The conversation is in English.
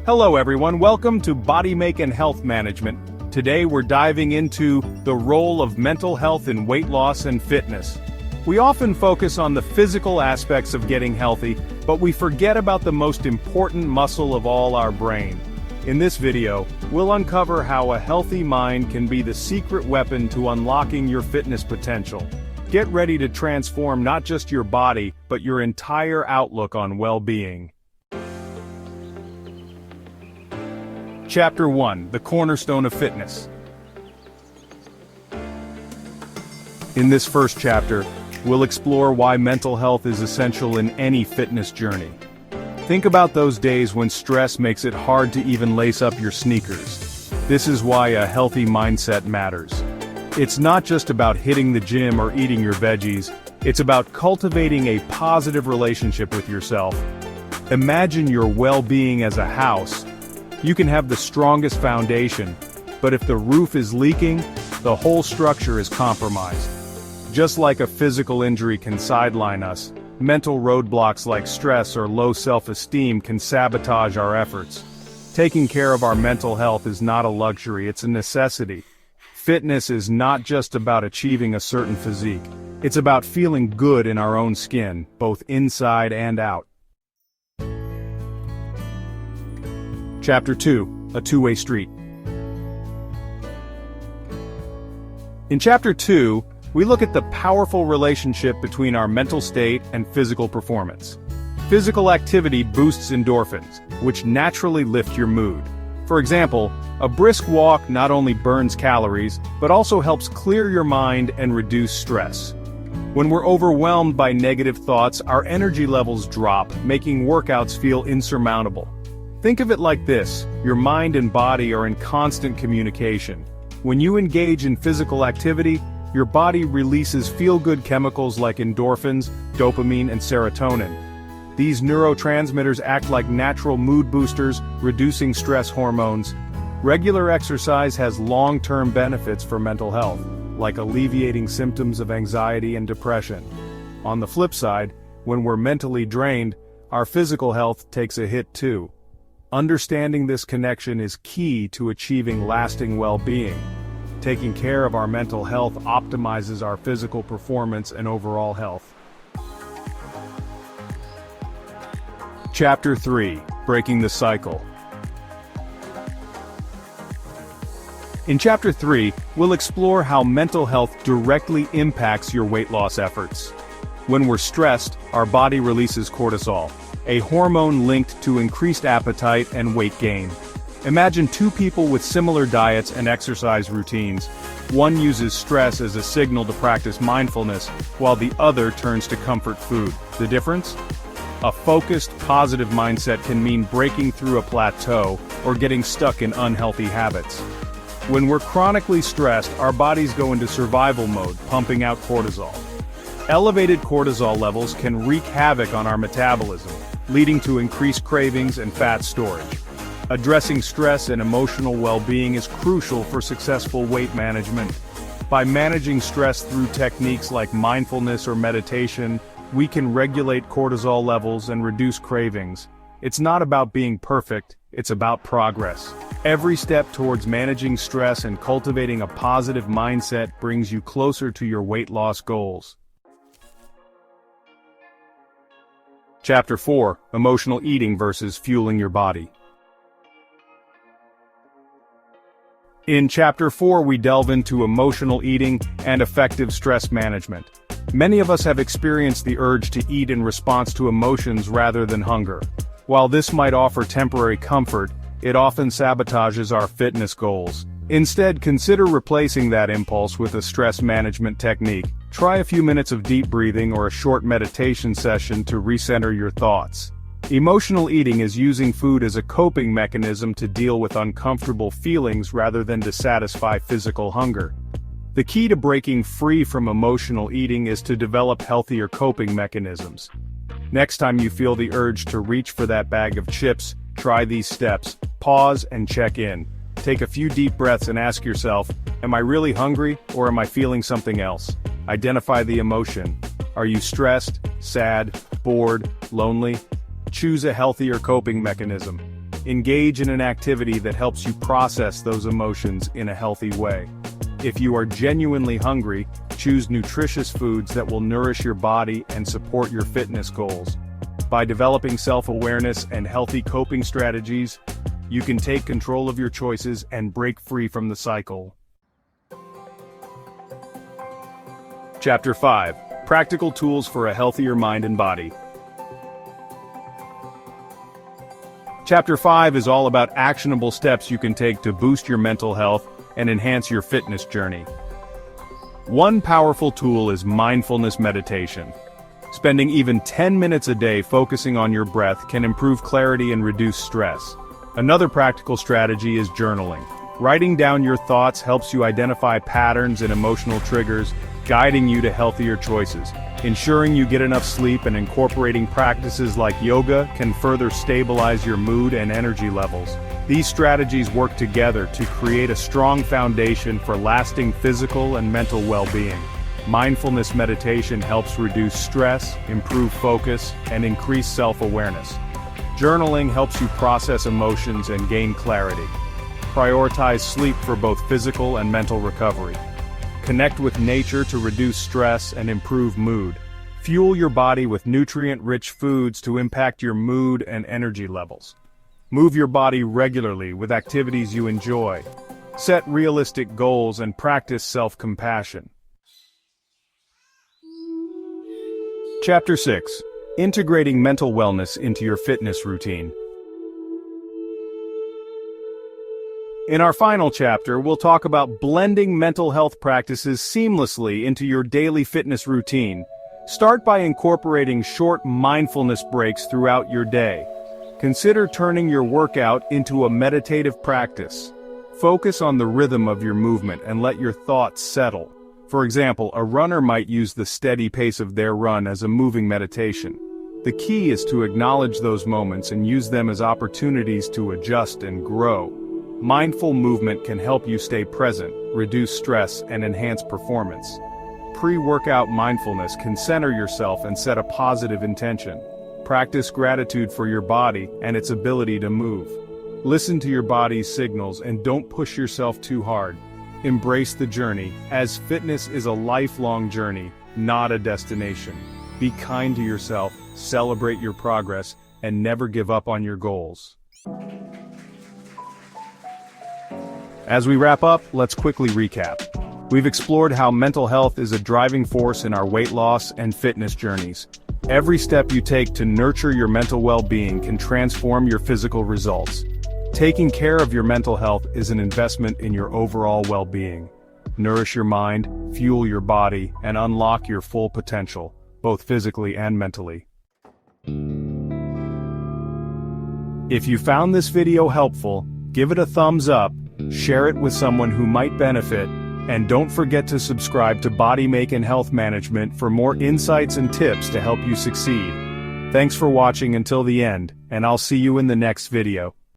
Hello everyone, welcome to Body Make and Health Management. Today we're diving into the role of mental health in weight loss and fitness. We often focus on the physical aspects of getting healthy, but we forget about the most important muscle of all, our brain. In this video, we'll uncover how a healthy mind can be the secret weapon to unlocking your fitness potential. Get ready to transform not just your body, but your entire outlook on well-being. Chapter 1: The Cornerstone of Fitness. In this first chapter, we'll explore why mental health is essential in any fitness journey. Think about those days when stress makes it hard to even lace up your sneakers. This is why a healthy mindset matters. It's not just about hitting the gym or eating your veggies, it's about cultivating a positive relationship with yourself. Imagine your well-being as a house. You can have the strongest foundation, but if the roof is leaking, the whole structure is compromised. Just like a physical injury can sideline us, mental roadblocks like stress or low self-esteem can sabotage our efforts. Taking care of our mental health is not a luxury, it's a necessity. Fitness is not just about achieving a certain physique, it's about feeling good in our own skin, both inside and out. Chapter 2: A Two-Way Street. In Chapter 2, we look at the powerful relationship between our mental state and physical performance. Physical activity boosts endorphins, which naturally lift your mood. For example, a brisk walk not only burns calories, but also helps clear your mind and reduce stress. When we're overwhelmed by negative thoughts, our energy levels drop, making workouts feel insurmountable. Think of it like this: your mind and body are in constant communication. When you engage in physical activity, your body releases feel-good chemicals like endorphins, dopamine, and serotonin. These neurotransmitters act like natural mood boosters, reducing stress hormones. Regular exercise has long-term benefits for mental health, like alleviating symptoms of anxiety and depression. On the flip side, when we're mentally drained, our physical health takes a hit too. Understanding this connection is key to achieving lasting well-being. Taking care of our mental health optimizes our physical performance and overall health. Chapter 3: Breaking the Cycle. In Chapter 3, we'll explore how mental health directly impacts your weight loss efforts. When we're stressed, our body releases cortisol, a hormone linked to increased appetite and weight gain. Imagine two people with similar diets and exercise routines. One uses stress as a signal to practice mindfulness, while the other turns to comfort food. The difference? A focused, positive mindset can mean breaking through a plateau or getting stuck in unhealthy habits. When we're chronically stressed, our bodies go into survival mode, pumping out cortisol. Elevated cortisol levels can wreak havoc on our metabolism, leading to increased cravings and fat storage. Addressing stress and emotional well-being is crucial for successful weight management. By managing stress through techniques like mindfulness or meditation, we can regulate cortisol levels and reduce cravings. It's not about being perfect, it's about progress. Every step towards managing stress and cultivating a positive mindset brings you closer to your weight loss goals. Chapter 4: Emotional Eating versus Fueling Your Body. In Chapter 4, we delve into emotional eating and effective stress management. Many of us have experienced the urge to eat in response to emotions rather than hunger. While this might offer temporary comfort, it often sabotages our fitness goals. Instead, consider replacing that impulse with a stress management technique. Try a few minutes of deep breathing or a short meditation session to recenter your thoughts. Emotional eating is using food as a coping mechanism to deal with uncomfortable feelings rather than to satisfy physical hunger. The key to breaking free from emotional eating is to develop healthier coping mechanisms. Next time you feel the urge to reach for that bag of chips, try these steps. Pause and check in. Take a few deep breaths and ask yourself, am I really hungry, or am I feeling something else? Identify the emotion. Are you stressed, sad, bored, lonely? Choose a healthier coping mechanism. Engage in an activity that helps you process those emotions in a healthy way. If you are genuinely hungry, choose nutritious foods that will nourish your body and support your fitness goals. By developing self-awareness and healthy coping strategies, you can take control of your choices and break free from the cycle. Chapter 5: Practical Tools for a Healthier Mind and Body. Chapter 5 is all about actionable steps you can take to boost your mental health and enhance your fitness journey. One powerful tool is mindfulness meditation. Spending even 10 minutes a day focusing on your breath can improve clarity and reduce stress. Another practical strategy is journaling. Writing down your thoughts helps you identify patterns and emotional triggers, guiding you to healthier choices. Ensuring you get enough sleep and incorporating practices like yoga can further stabilize your mood and energy levels. These strategies work together to create a strong foundation for lasting physical and mental well-being. Mindfulness meditation helps reduce stress, improve focus, and increase self-awareness. Journaling helps you process emotions and gain clarity. Prioritize sleep for both physical and mental recovery. Connect with nature to reduce stress and improve mood. Fuel your body with nutrient-rich foods to impact your mood and energy levels. Move your body regularly with activities you enjoy. Set realistic goals and practice self-compassion. Chapter 6: Integrating Mental Wellness into Your Fitness Routine. In our final chapter, we'll talk about blending mental health practices seamlessly into your daily fitness routine. Start by incorporating short mindfulness breaks throughout your day. Consider turning your workout into a meditative practice. Focus on the rhythm of your movement and let your thoughts settle. For example, a runner might use the steady pace of their run as a moving meditation. The key is to acknowledge those moments and use them as opportunities to adjust and grow. Mindful movement can help you stay present, reduce stress, and enhance performance. Pre-workout mindfulness can center yourself and set a positive intention. Practice gratitude for your body and its ability to move. Listen to your body's signals and don't push yourself too hard. Embrace the journey, as fitness is a lifelong journey, not a destination. Be kind to yourself, celebrate your progress, and never give up on your goals. As we wrap up, let's quickly recap. We've explored how mental health is a driving force in our weight loss and fitness journeys. Every step you take to nurture your mental well-being can transform your physical results. Taking care of your mental health is an investment in your overall well-being. Nourish your mind, fuel your body, and unlock your full potential, both physically and mentally. If you found this video helpful, give it a thumbs up, share it with someone who might benefit, and don't forget to subscribe to Body Make and Health Management for more insights and tips to help you succeed. Thanks for watching until the end, and I'll see you in the next video.